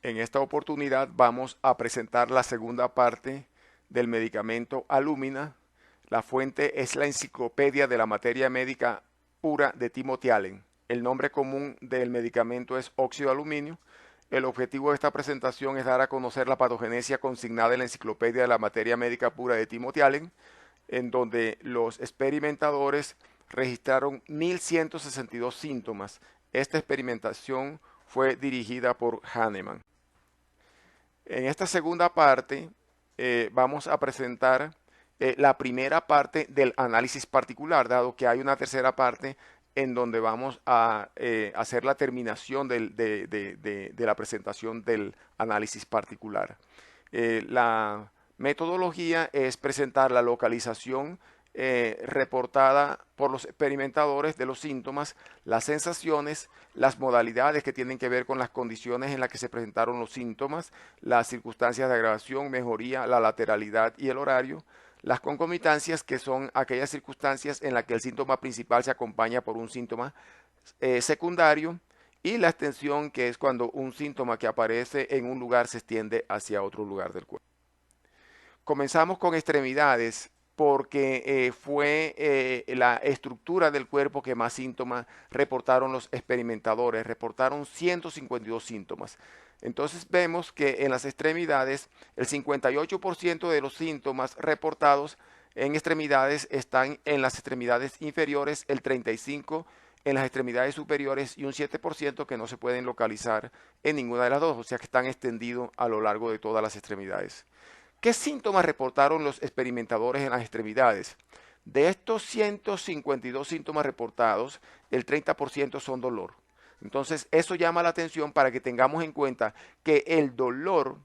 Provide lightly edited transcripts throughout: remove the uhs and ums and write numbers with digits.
En esta oportunidad vamos a presentar la segunda parte del medicamento Alumina. La fuente es la Enciclopedia de la Materia Médica Pura de Timothy Allen. El nombre común del medicamento es óxido de aluminio. El objetivo de esta presentación es dar a conocer la patogenesia consignada en la Enciclopedia de la Materia Médica Pura de Timothy Allen, en donde los experimentadores registraron 1162 síntomas. Esta experimentación fue dirigida por Hahnemann. En esta segunda parte vamos a presentar la primera parte del análisis particular, dado que hay una tercera parte en donde vamos a hacer la terminación de la presentación del análisis particular. La metodología es presentar la localización reportada por los experimentadores de los síntomas, las sensaciones, las modalidades que tienen que ver con las condiciones en las que se presentaron los síntomas, las circunstancias de agravación, mejoría, la lateralidad y el horario, las concomitancias, que son aquellas circunstancias en las que el síntoma principal se acompaña por un síntoma secundario, y la extensión, que es cuando un síntoma que aparece en un lugar se extiende hacia otro lugar del cuerpo. Comenzamos con extremidades porque fue la estructura del cuerpo que más síntomas reportaron los experimentadores. Reportaron 152 síntomas. Entonces vemos que en las extremidades el 58% de los síntomas reportados en extremidades están en las extremidades inferiores, el 35% en las extremidades superiores y un 7% que no se pueden localizar en ninguna de las dos, o sea que están extendidos a lo largo de todas las extremidades. ¿Qué síntomas reportaron los experimentadores en las extremidades? De estos 152 síntomas reportados, el 30% son dolor. Entonces, eso llama la atención para que tengamos en cuenta que el dolor,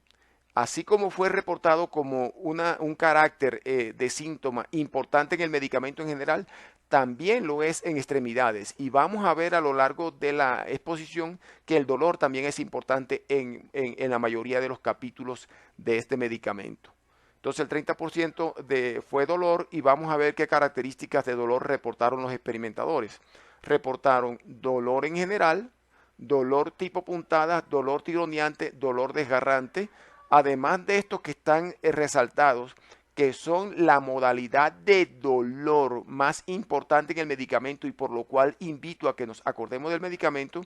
así como fue reportado como un carácter de síntoma importante en el medicamento en general, también lo es en extremidades. Y vamos a ver a lo largo de la exposición que el dolor también es importante en la mayoría de los capítulos de este medicamento. Entonces el 30% fue dolor, y vamos a ver qué características de dolor reportaron los experimentadores. Reportaron dolor en general, dolor tipo puntada, dolor tironeante, dolor desgarrante, además de estos que están resaltados, que son la modalidad de dolor más importante en el medicamento y por lo cual invito a que nos acordemos del medicamento.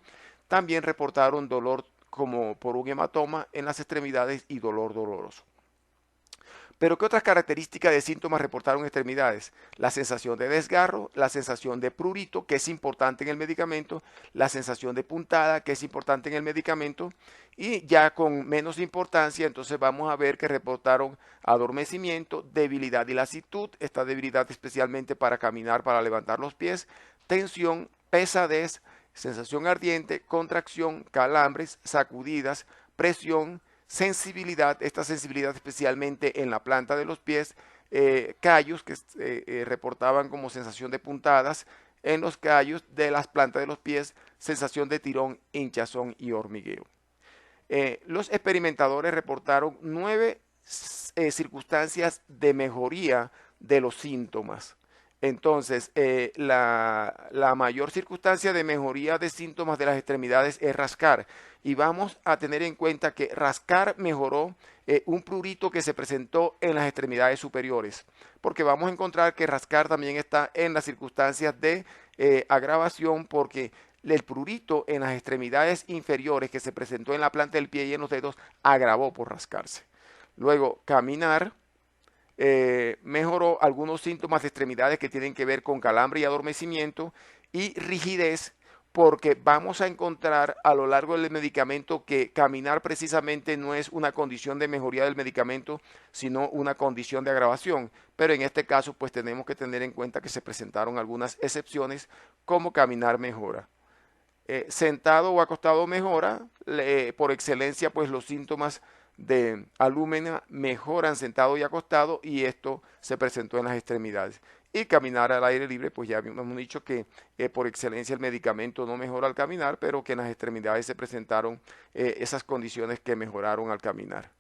También reportaron dolor como por un hematoma en las extremidades y dolor doloroso. Pero ¿qué otras características de síntomas reportaron extremidades? La sensación de desgarro, la sensación de prurito, que es importante en el medicamento, la sensación de puntada, que es importante en el medicamento, y ya con menos importancia, entonces vamos a ver que reportaron adormecimiento, debilidad y lasitud, esta debilidad especialmente para caminar, para levantar los pies, tensión, pesadez, sensación ardiente, contracción, calambres, sacudidas, presión, sensibilidad, esta sensibilidad especialmente en la planta de los pies, callos que reportaban como sensación de puntadas en los callos de las plantas de los pies, sensación de tirón, hinchazón y hormigueo. Los experimentadores reportaron 9 circunstancias de mejoría de los síntomas. Entonces, la mayor circunstancia de mejoría de síntomas de las extremidades es rascar. Y vamos a tener en cuenta que rascar mejoró un prurito que se presentó en las extremidades superiores. Porque vamos a encontrar que rascar también está en las circunstancias de agravación, porque el prurito en las extremidades inferiores que se presentó en la planta del pie y en los dedos agravó por rascarse. Luego, caminar mejoró algunos síntomas de extremidades que tienen que ver con calambre y adormecimiento, y rigidez, porque vamos a encontrar a lo largo del medicamento que caminar precisamente no es una condición de mejoría del medicamento, sino una condición de agravación. Pero en este caso, pues tenemos que tener en cuenta que se presentaron algunas excepciones, como caminar mejora. Sentado o acostado mejora, por excelencia, pues los síntomas de alúmina mejoran sentado y acostado, y esto se presentó en las extremidades. Y caminar al aire libre, pues ya hemos dicho que por excelencia el medicamento no mejora al caminar, pero que en las extremidades se presentaron esas condiciones que mejoraron al caminar.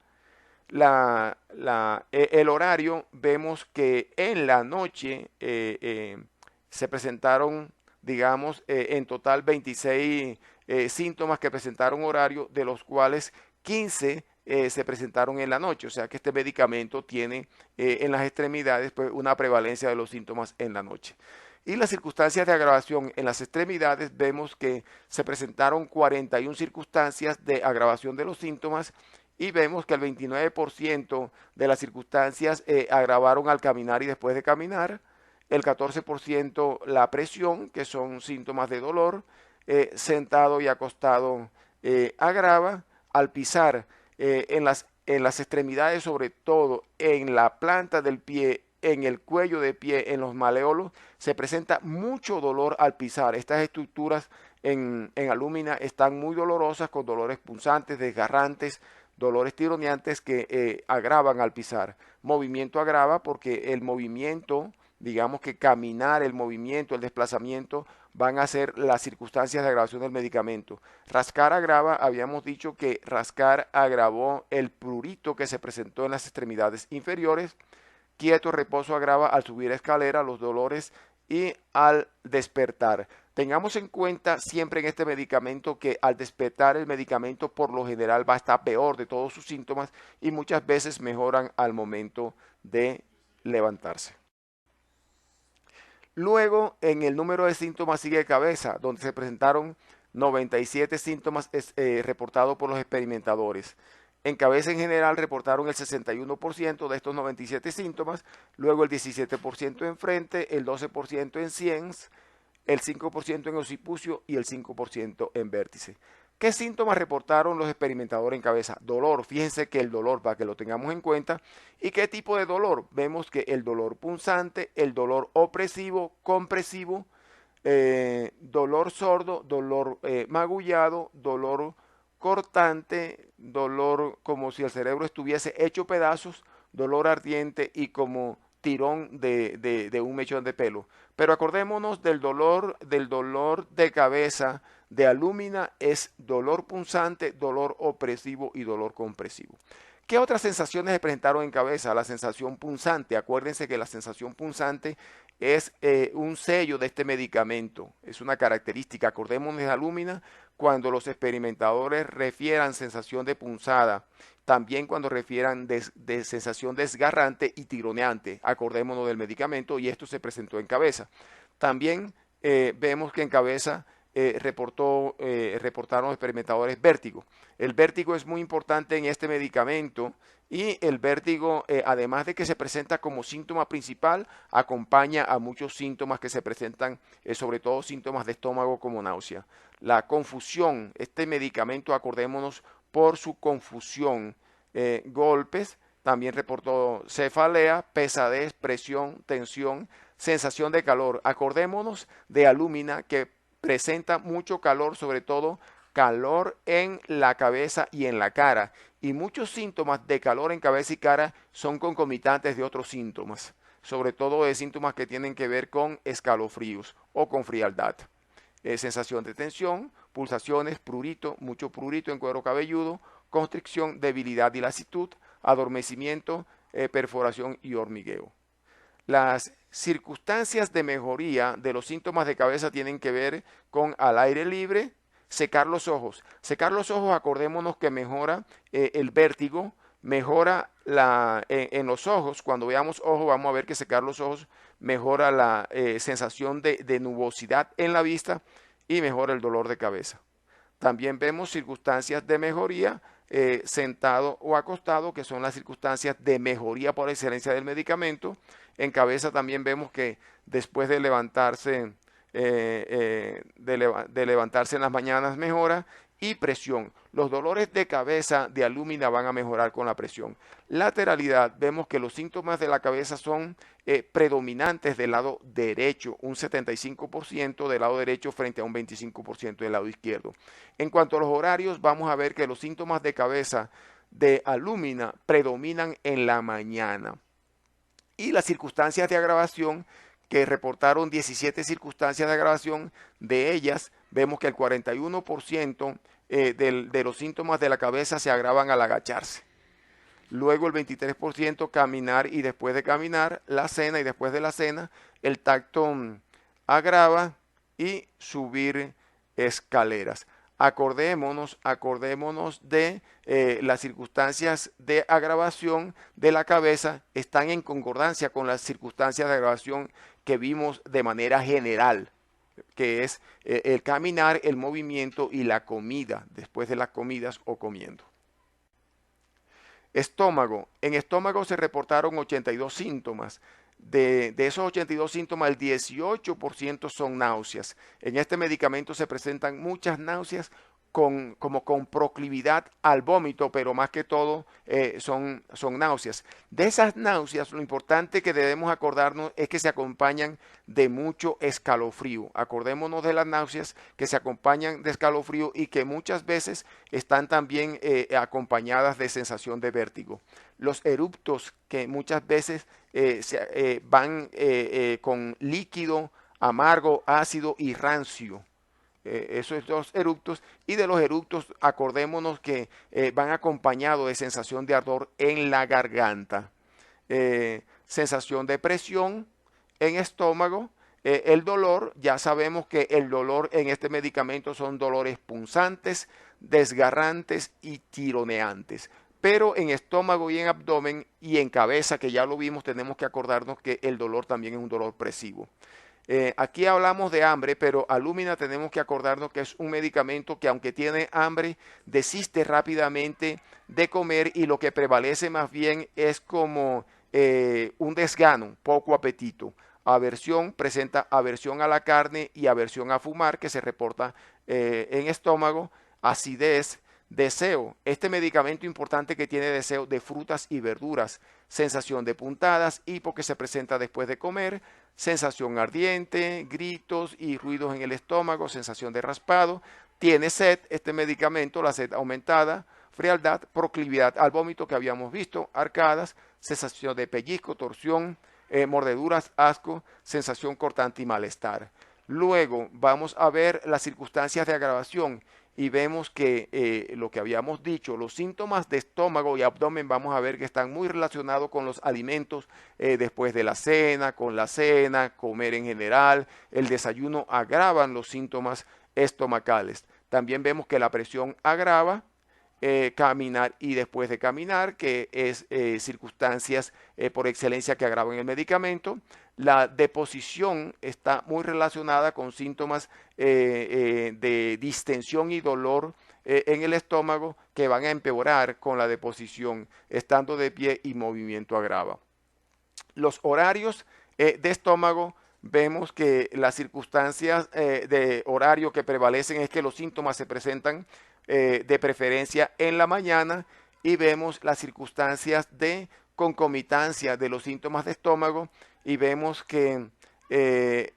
El horario, vemos que en la noche se presentaron, digamos, en total 26 síntomas que presentaron horario, de los cuales 15 se presentaron en la noche, o sea que este medicamento tiene en las extremidades pues, una prevalencia de los síntomas en la noche. Y las circunstancias de agravación en las extremidades, vemos que se presentaron 41 circunstancias de agravación de los síntomas y vemos que el 29% de las circunstancias agravaron al caminar y después de caminar, el 14% la presión, que son síntomas de dolor, sentado y acostado agrava, al pisar en las extremidades, sobre todo en la planta del pie, en el cuello de pie, en los maleolos, se presenta mucho dolor al pisar. Estas estructuras en alúmina están muy dolorosas, con dolores punzantes, desgarrantes, dolores tironeantes que agravan al pisar. Movimiento agrava porque el movimiento, digamos que caminar, el movimiento, el desplazamiento, van a ser las circunstancias de agravación del medicamento. Rascar agrava, habíamos dicho que rascar agravó el prurito que se presentó en las extremidades inferiores. Quieto reposo agrava al subir escalera, los dolores y al despertar. Tengamos en cuenta siempre en este medicamento que al despertar el medicamento por lo general va a estar peor de todos sus síntomas y muchas veces mejoran al momento de levantarse. Luego, en el número de síntomas sigue cabeza, donde se presentaron 97 síntomas reportados por los experimentadores. En cabeza en general reportaron el 61% de estos 97 síntomas, luego el 17% en frente, el 12% en sciens, el 5% en occipucio y el 5% en vértice. ¿Qué síntomas reportaron los experimentadores en cabeza? Dolor, fíjense que el dolor, para que lo tengamos en cuenta. ¿Y qué tipo de dolor? Vemos que el dolor punzante, el dolor opresivo, compresivo, dolor sordo, dolor magullado, dolor cortante, dolor como si el cerebro estuviese hecho pedazos, dolor ardiente y como tirón de un mechón de pelo. Pero acordémonos del dolor de cabeza de alúmina, es dolor punzante, dolor opresivo y dolor compresivo. ¿Qué otras sensaciones se presentaron en cabeza? La sensación punzante. Acuérdense que la sensación punzante es un sello de este medicamento, es una característica. Acordémonos de alúmina cuando los experimentadores refieran sensación de punzada, también cuando refieran de sensación desgarrante y tironeante. Acordémonos del medicamento y esto se presentó en cabeza. También vemos que en cabeza reportaron los experimentadores vértigo. El vértigo es muy importante en este medicamento y el vértigo, además de que se presenta como síntoma principal, acompaña a muchos síntomas que se presentan, sobre todo síntomas de estómago como náusea. La confusión, este medicamento, acordémonos por su confusión, golpes, también reportó cefalea, pesadez, presión, tensión, sensación de calor. Acordémonos de alúmina que presenta mucho calor, sobre todo calor en la cabeza y en la cara. Y muchos síntomas de calor en cabeza y cara son concomitantes de otros síntomas, sobre todo de síntomas que tienen que ver con escalofríos o con frialdad. Sensación de tensión, pulsaciones, prurito, mucho prurito en cuero cabelludo, constricción, debilidad y lasitud, adormecimiento, perforación y hormigueo. Las circunstancias de mejoría de los síntomas de cabeza tienen que ver con al aire libre, secar los ojos. Secar los ojos, acordémonos que mejora el vértigo, mejora en los ojos. Cuando veamos ojos, vamos a ver que secar los ojos mejora la sensación de nubosidad en la vista y mejora el dolor de cabeza. También vemos circunstancias de mejoría sentado o acostado, que son las circunstancias de mejoría por excelencia del medicamento. En cabeza también vemos que después de levantarse, levantarse en las mañanas mejora. Y presión. Los dolores de cabeza de alúmina van a mejorar con la presión. Lateralidad, vemos que los síntomas de la cabeza son predominantes del lado derecho, un 75% del lado derecho frente a un 25% del lado izquierdo. En cuanto a los horarios, vamos a ver que los síntomas de cabeza de alúmina predominan en la mañana. Y las circunstancias de agravación, que reportaron 17 circunstancias de agravación, de ellas vemos que el 41% de los síntomas de la cabeza se agravan al agacharse. Luego el 23% caminar y después de caminar, la cena y después de la cena, el tacto agrava y subir escaleras. acordémonos de las circunstancias de agravación de la cabeza están en concordancia con las circunstancias de agravación que vimos de manera general, que es el caminar, el movimiento y la comida, después de las comidas o comiendo. Estómago. En estómago se reportaron 82 síntomas. De esos 82 síntomas, el 18% son náuseas. En este medicamento se presentan muchas náuseas como con proclividad al vómito, pero más que todo son náuseas. De esas náuseas, lo importante que debemos acordarnos es que se acompañan de mucho escalofrío. Acordémonos de las náuseas que se acompañan de escalofrío y que muchas veces están también acompañadas de sensación de vértigo. Los eruptos que muchas veces van con líquido, amargo, ácido y rancio. Esos dos eructos, y de los eructos acordémonos que van acompañados de sensación de ardor en la garganta, sensación de presión en estómago, el dolor. Ya sabemos que el dolor en este medicamento son dolores punzantes, desgarrantes y tironeantes. Pero en estómago y en abdomen y en cabeza, que ya lo vimos, tenemos que acordarnos que el dolor también es un dolor presivo. Aquí hablamos de hambre, pero Alumina tenemos que acordarnos que es un medicamento que, aunque tiene hambre, desiste rápidamente de comer, y lo que prevalece más bien es como un desgano, poco apetito. Aversión, presenta aversión a la carne y aversión a fumar, que se reporta en estómago. Acidez, deseo. Este medicamento importante que tiene deseo de frutas y verduras. Sensación de puntadas, hipo, que se presenta después de comer. Sensación ardiente, gritos y ruidos en el estómago, sensación de raspado. Tiene sed, este medicamento, la sed aumentada, frialdad, proclividad al vómito que habíamos visto, arcadas, sensación de pellizco, torsión, mordeduras, asco, sensación cortante y malestar. Luego vamos a ver las circunstancias de agravación y vemos que lo que habíamos dicho, los síntomas de estómago y abdomen, vamos a ver que están muy relacionados con los alimentos después de la cena, con la cena, comer en general. El desayuno agravan los síntomas estomacales. También vemos que la presión agrava, caminar y después de caminar, que es circunstancias por excelencia que agravan el medicamento. La deposición está muy relacionada con síntomas de distensión y dolor en el estómago, que van a empeorar con la deposición. Estando de pie y movimiento agrava. Los horarios de estómago, vemos que las circunstancias de horario que prevalecen es que los síntomas se presentan de preferencia en la mañana, y vemos las circunstancias de concomitancia de los síntomas de estómago, y vemos que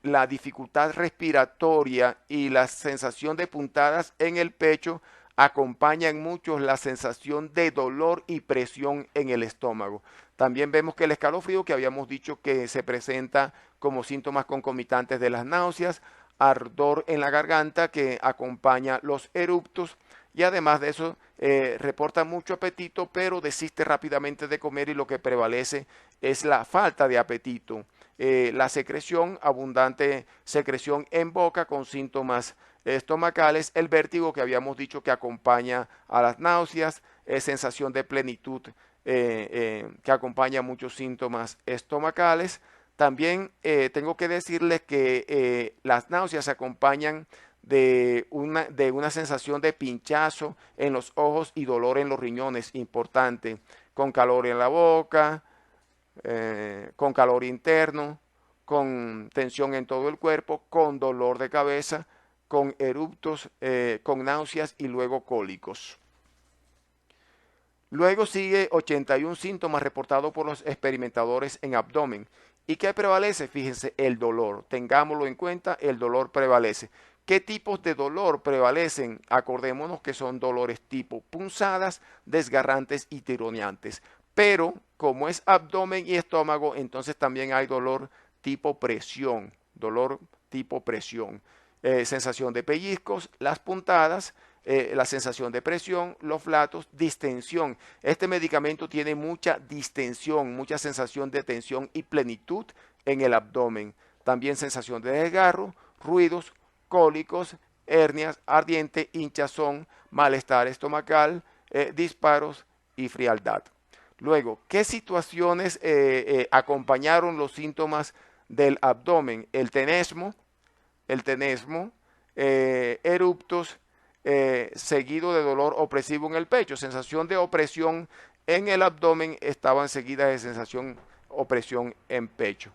la dificultad respiratoria y la sensación de puntadas en el pecho acompañan mucho la sensación de dolor y presión en el estómago. También vemos que el escalofrío, que habíamos dicho que se presenta como síntomas concomitantes de las náuseas, ardor en la garganta que acompaña los eruptos, y además de eso reporta mucho apetito, pero desiste rápidamente de comer, y lo que prevalece es la falta de apetito. La secreción, abundante secreción en boca con síntomas estomacales, el vértigo que habíamos dicho que acompaña a las náuseas, sensación de plenitud que acompaña muchos síntomas estomacales. También tengo que decirles que las náuseas se acompañan de una sensación de pinchazo en los ojos y dolor en los riñones, importante, con calor en la boca, con calor interno, con tensión en todo el cuerpo, con dolor de cabeza, con eruptos, con náuseas y luego cólicos. Luego sigue 81 síntomas reportados por los experimentadores en abdomen. ¿Y qué prevalece? Fíjense, el dolor. Tengámoslo en cuenta, el dolor prevalece. ¿Qué tipos de dolor prevalecen? Acordémonos que son dolores tipo punzadas, desgarrantes y tironeantes. Pero como es abdomen y estómago, entonces también hay dolor tipo presión. Dolor tipo presión. Sensación de pellizcos, las puntadas, la sensación de presión, los flatos, distensión. Este medicamento tiene mucha distensión, mucha sensación de tensión y plenitud en el abdomen. También sensación de desgarro, ruidos, cólicos hernias, ardiente, hinchazón, malestar estomacal, disparos y frialdad. Luego, ¿qué situaciones acompañaron los síntomas del abdomen? El tenesmo, eruptos, seguido de dolor opresivo en el pecho, sensación de opresión en el abdomen, estaban seguidas de sensación opresión en pecho.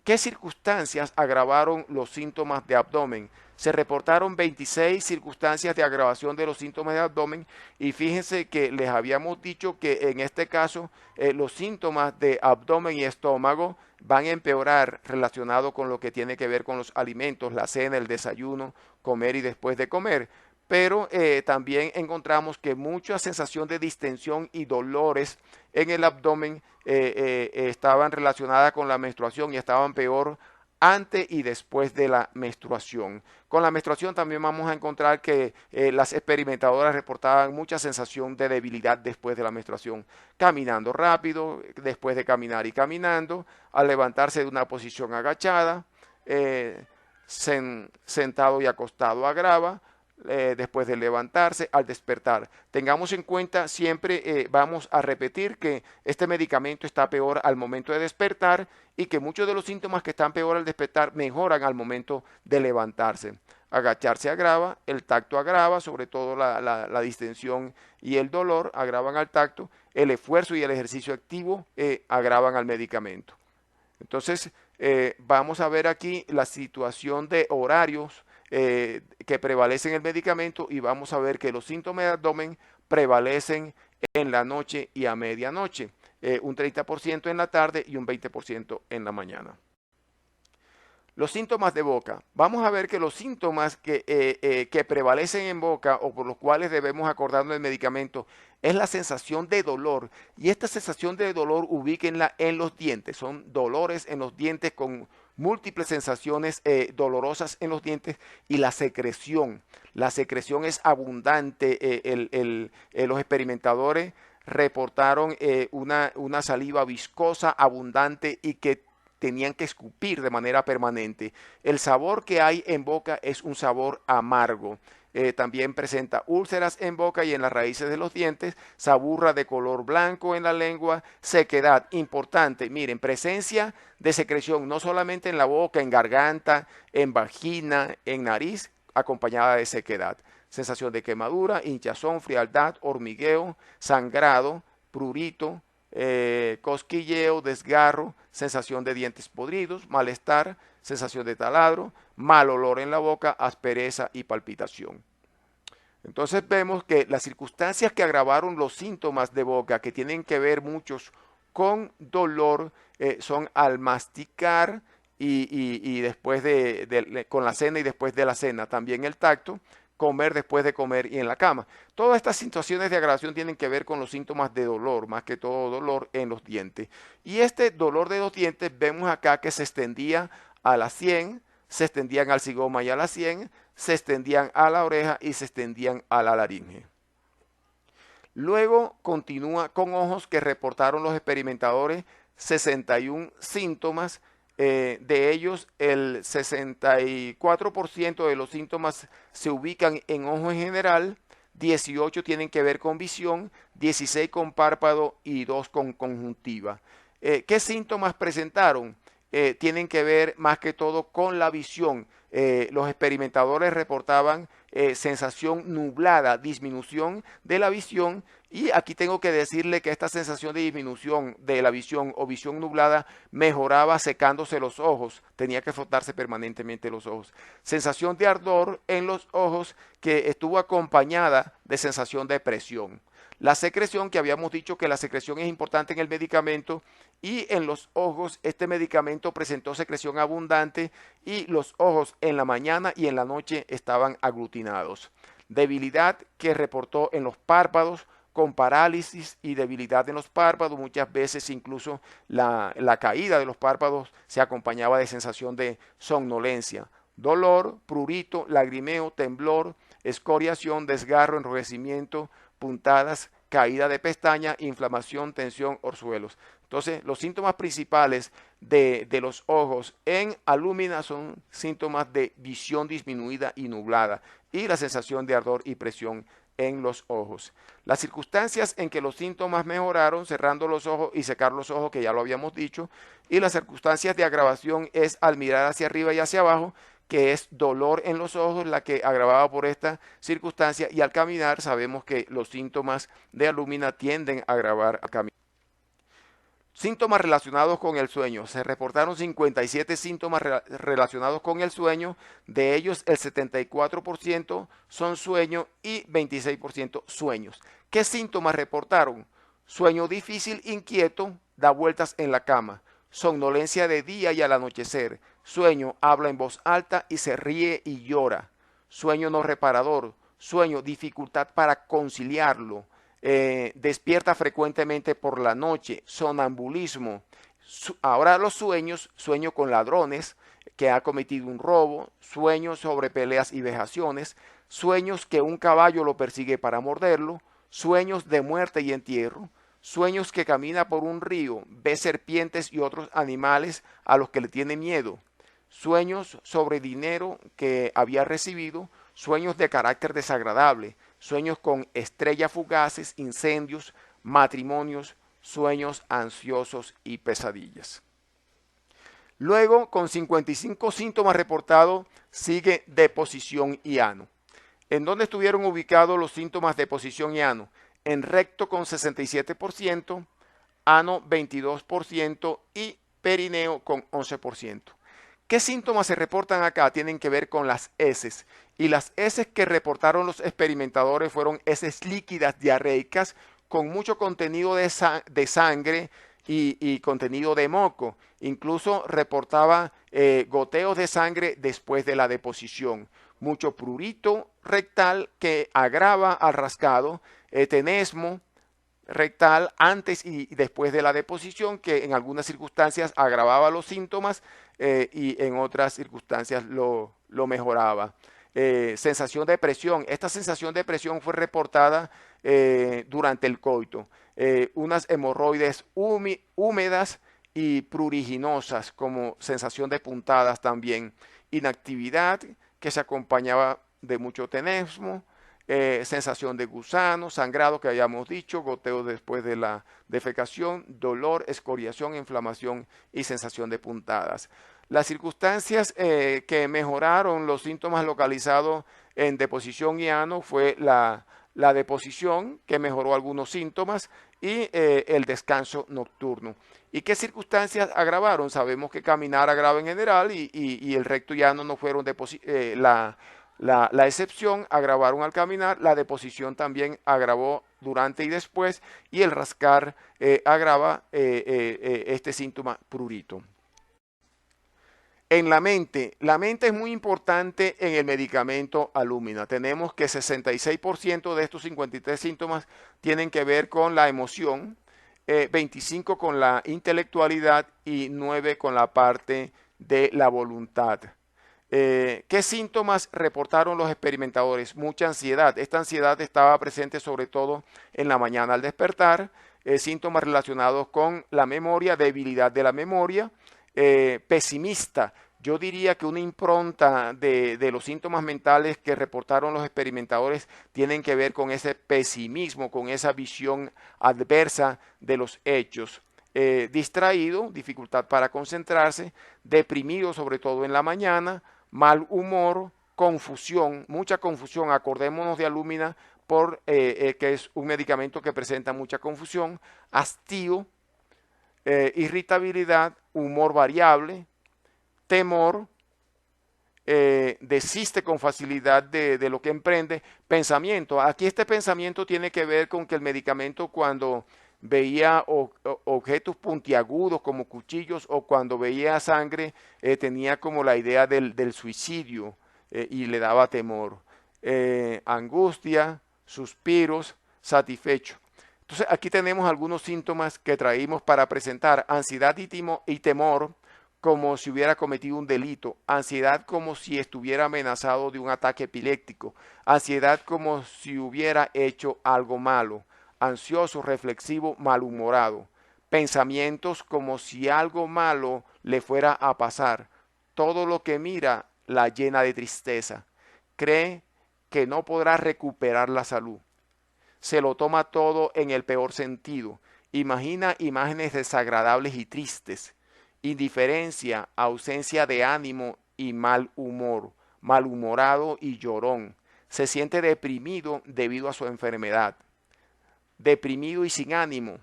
¿Qué circunstancias agravaron los síntomas de abdomen? Se reportaron 26 circunstancias de agravación de los síntomas de abdomen y fíjense que les habíamos dicho que en este caso los síntomas de abdomen y estómago van a empeorar relacionado con lo que tiene que ver con los alimentos, la cena, el desayuno, comer y después de comer. Pero también encontramos que mucha sensación de distensión y dolores en el abdomen estaban relacionadas con la menstruación y estaban peor antes y después de la menstruación. Con la menstruación también vamos a encontrar que las experimentadoras reportaban mucha sensación de debilidad después de la menstruación, caminando rápido, después de caminar y caminando, al levantarse de una posición agachada, sentado y acostado agrava, después de levantarse, al despertar. Tengamos en cuenta, siempre vamos a repetir que este medicamento está peor al momento de despertar y que muchos de los síntomas que están peor al despertar mejoran al momento de levantarse. Agacharse agrava, el tacto agrava, sobre todo la distensión y el dolor agravan al tacto, el esfuerzo y el ejercicio activo agravan al medicamento. Entonces, vamos a ver aquí la situación de horarios que prevalecen en el medicamento y vamos a ver que los síntomas de abdomen prevalecen en la noche y a medianoche, un 30% en la tarde y un 20% en la mañana. Los síntomas de boca. Vamos a ver que los síntomas que prevalecen en boca o por los cuales debemos acordarnos del medicamento es la sensación de dolor. Y esta sensación de dolor ubíquenla en los dientes. Son dolores en los dientes con múltiples sensaciones dolorosas en los dientes y la secreción. La secreción es abundante. Los experimentadores reportaron una saliva viscosa, abundante y que tenían que escupir de manera permanente. El sabor que hay en boca es un sabor amargo. También presenta úlceras en boca y en las raíces de los dientes, saburra de color blanco en la lengua, sequedad importante. Miren, presencia de secreción no solamente en la boca, en garganta, en vagina, en nariz, acompañada de sequedad. Sensación de quemadura, hinchazón, frialdad, hormigueo, sangrado, prurito, cosquilleo, desgarro, sensación de dientes podridos, malestar, sensación de taladro, mal olor en la boca, aspereza y palpitación. Entonces vemos que las circunstancias que agravaron los síntomas de boca, que tienen que ver muchos con dolor, son al masticar y después con la cena y después de la cena. También el tacto, comer después de comer y en la cama. Todas estas situaciones de agravación tienen que ver con los síntomas de dolor, más que todo dolor en los dientes. Y este dolor de los dientes vemos acá que se extendía a la sien, se extendían al zigoma y a la sien, se extendían a la oreja y se extendían a la laringe. Luego continúa con ojos que reportaron los experimentadores 61 síntomas. De ellos el 64% de los síntomas se ubican en ojo en general, 18 tienen que ver con visión, 16 con párpado y 2 con conjuntiva. ¿Qué síntomas presentaron? Tienen que ver más que todo con la visión. Los experimentadores reportaban sensación nublada, disminución de la visión, y aquí tengo que decirle que esta sensación de disminución de la visión o visión nublada mejoraba secándose los ojos, tenía que frotarse permanentemente los ojos. Sensación de ardor en los ojos que estuvo acompañada de sensación de presión. La secreción, que habíamos dicho que la secreción es importante en el medicamento, y en los ojos este medicamento presentó secreción abundante y los ojos en la mañana y en la noche estaban aglutinados. Debilidad que reportó en los párpados con parálisis y debilidad en los párpados, muchas veces incluso la caída de los párpados se acompañaba de sensación de somnolencia. Dolor, prurito, lagrimeo, temblor, escoriación, desgarro, enrojecimiento, puntadas, caída de pestaña, inflamación, tensión, orzuelos. Entonces, los síntomas principales de los ojos en alúmina son síntomas de visión disminuida y nublada y la sensación de ardor y presión en los ojos. Las circunstancias en que los síntomas mejoraron, cerrando los ojos y secar los ojos, que ya lo habíamos dicho, y las circunstancias de agravación es al mirar hacia arriba y hacia abajo, que es dolor en los ojos, la que agravaba por esta circunstancia, y al caminar sabemos que los síntomas de alúmina tienden a agravar al caminar. Síntomas relacionados con el sueño. Se reportaron 57 síntomas relacionados con el sueño. De ellos, el 74% son sueño y 26% sueños. ¿Qué síntomas reportaron? Sueño difícil, inquieto, da vueltas en la cama. Somnolencia de día y al anochecer. Sueño, habla en voz alta y se ríe y llora. Sueño no reparador. Sueño, dificultad para conciliarlo. Despierta frecuentemente por la noche, sonambulismo. Ahora los sueños, sueño con ladrones, que ha cometido un robo, sueños sobre peleas y vejaciones, sueños que un caballo lo persigue para morderlo, sueños de muerte y entierro, sueños que camina por un río, ve serpientes y otros animales a los que le tiene miedo, sueños sobre dinero que había recibido, sueños de carácter desagradable, sueños con estrellas fugaces, incendios, matrimonios, sueños ansiosos y pesadillas. Luego, con 55 síntomas reportados, sigue deposición y ano. ¿En dónde estuvieron ubicados los síntomas de deposición y ano? En recto con 67%, ano 22% y perineo con 11%. ¿Qué síntomas se reportan acá? Tienen que ver con las heces. Y las heces que reportaron los experimentadores fueron heces líquidas diarreicas con mucho contenido de sangre y contenido de moco. Incluso reportaba goteos de sangre después de la deposición. Mucho prurito rectal que agrava al rascado, tenesmo rectal antes y después de la deposición, que en algunas circunstancias agravaba los síntomas y en otras circunstancias lo mejoraba. Sensación de presión. Esta sensación de presión fue reportada durante el coito. Unas hemorroides húmedas y pruriginosas, como sensación de puntadas también. Inactividad que se acompañaba de mucho tenesmo. Sensación de gusano, sangrado que habíamos dicho, goteo después de la defecación, dolor, escoriación, inflamación y sensación de puntadas. Las circunstancias que mejoraron los síntomas localizados en deposición y ano fue la deposición, que mejoró algunos síntomas, y el descanso nocturno. ¿Y qué circunstancias agravaron? Sabemos que caminar agrava en general y el recto y ano no fueron la excepción, agravaron al caminar, la deposición también agravó durante y después, y el rascar agrava este síntoma prurito. En la mente es muy importante en el medicamento alúmina. Tenemos que 66% de estos 53 síntomas tienen que ver con la emoción, 25 con la intelectualidad y 9 con la parte de la voluntad. ¿Qué síntomas reportaron los experimentadores? Mucha ansiedad. Esta ansiedad estaba presente sobre todo en la mañana al despertar. Síntomas relacionados con la memoria, debilidad de la memoria, pesimista. Yo diría que una impronta de los síntomas mentales que reportaron los experimentadores tienen que ver con ese pesimismo, con esa visión adversa de los hechos. Distraído, dificultad para concentrarse, deprimido sobre todo en la mañana, mal humor, confusión, mucha confusión. Acordémonos de alúmina que es un medicamento que presenta mucha confusión, hastío, irritabilidad, humor variable, temor, desiste con facilidad de lo que emprende, pensamiento. Aquí este pensamiento tiene que ver con que el medicamento, cuando veía objetos puntiagudos como cuchillos o cuando veía sangre, tenía como la idea del suicidio y le daba temor. Angustia, suspiros, satisfecho. Entonces aquí tenemos algunos síntomas que traímos para presentar: ansiedad y temor como si hubiera cometido un delito, ansiedad como si estuviera amenazado de un ataque epiléptico, ansiedad como si hubiera hecho algo malo, ansioso, reflexivo, malhumorado, pensamientos como si algo malo le fuera a pasar. Todo lo que mira la llena de tristeza. Cree que no podrá recuperar la salud. Se lo toma todo en el peor sentido. Imagina imágenes desagradables y tristes. Indiferencia, ausencia de ánimo y mal humor. Malhumorado y llorón. Se siente deprimido debido a su enfermedad. Deprimido y sin ánimo.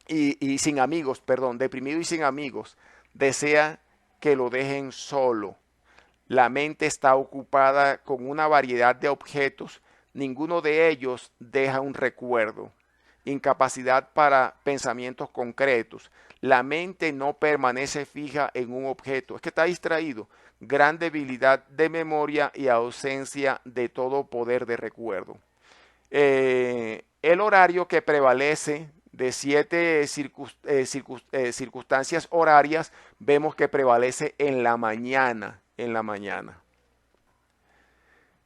Y sin amigos, perdón, deprimido y sin amigos. Desea que lo dejen solo. La mente está ocupada con una variedad de objetos, ninguno de ellos deja un recuerdo. Incapacidad para pensamientos concretos. La mente no permanece fija en un objeto, es que está distraído. Gran debilidad de memoria y ausencia de todo poder de recuerdo. El horario que prevalece de 7 circunstancias horarias, vemos que prevalece en la mañana.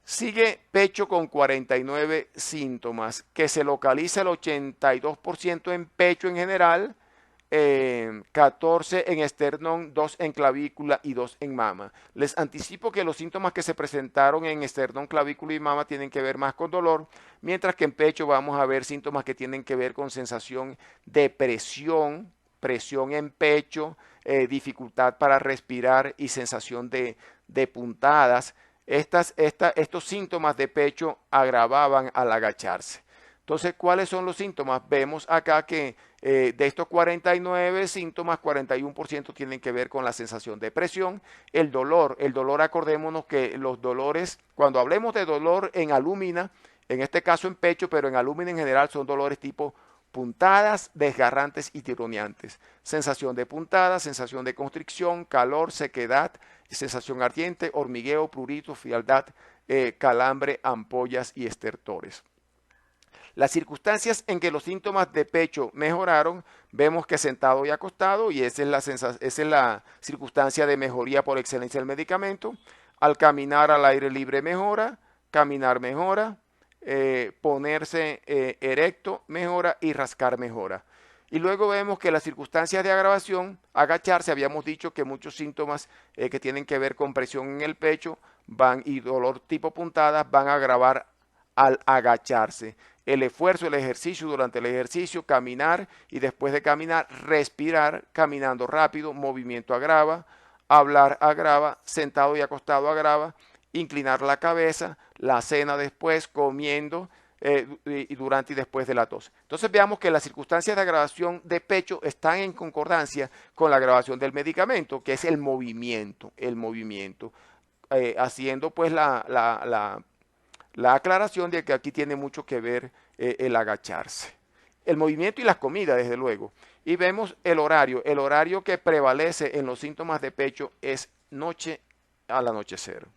Sigue pecho con 49 síntomas, que se localiza el 82% en pecho en general, 14 en esternón, 2 en clavícula y 2 en mama. Les anticipo que los síntomas que se presentaron en esternón, clavícula y mama tienen que ver más con dolor, mientras que en pecho vamos a ver síntomas que tienen que ver con sensación de presión, presión en pecho, dificultad para respirar y sensación de puntadas. Estos síntomas de pecho agravaban al agacharse. Entonces, ¿cuáles son los síntomas? Vemos acá que de estos 49 síntomas, 41% tienen que ver con la sensación de presión. El dolor, acordémonos que los dolores, cuando hablemos de dolor en alúmina, en este caso en pecho, pero en alúmina en general son dolores tipo puntadas, desgarrantes y tironeantes. Sensación de puntadas, sensación de constricción, calor, sequedad, sensación ardiente, hormigueo, prurito, frialdad, calambre, ampollas y estertores. Las circunstancias en que los síntomas de pecho mejoraron, vemos que sentado y acostado, y esa es la circunstancia de mejoría por excelencia del medicamento. Al caminar al aire libre mejora, caminar mejora, ponerse erecto mejora y rascar mejora. Y luego vemos que las circunstancias de agravación, agacharse, habíamos dicho que muchos síntomas que tienen que ver con presión en el pecho y dolor tipo puntadas van a agravar al agacharse. El esfuerzo, el ejercicio, durante el ejercicio, caminar y después de caminar, respirar, caminando rápido, movimiento agrava, hablar agrava, sentado y acostado agrava, inclinar la cabeza, la cena después, comiendo y durante y después de la tos. Entonces veamos que las circunstancias de agravación de pecho están en concordancia con la agravación del medicamento, que es el movimiento, haciendo pues la aclaración de que aquí tiene mucho que ver el agacharse. El movimiento y las comidas, desde luego. Y vemos el horario que prevalece en los síntomas de pecho es noche al anochecer.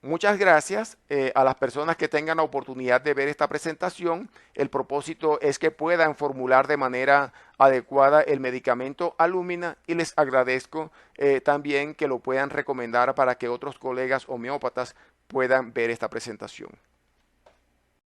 Muchas gracias a las personas que tengan la oportunidad de ver esta presentación. El propósito es que puedan formular de manera adecuada el medicamento Alúmina y les agradezco también que lo puedan recomendar para que otros colegas homeópatas puedan ver esta presentación.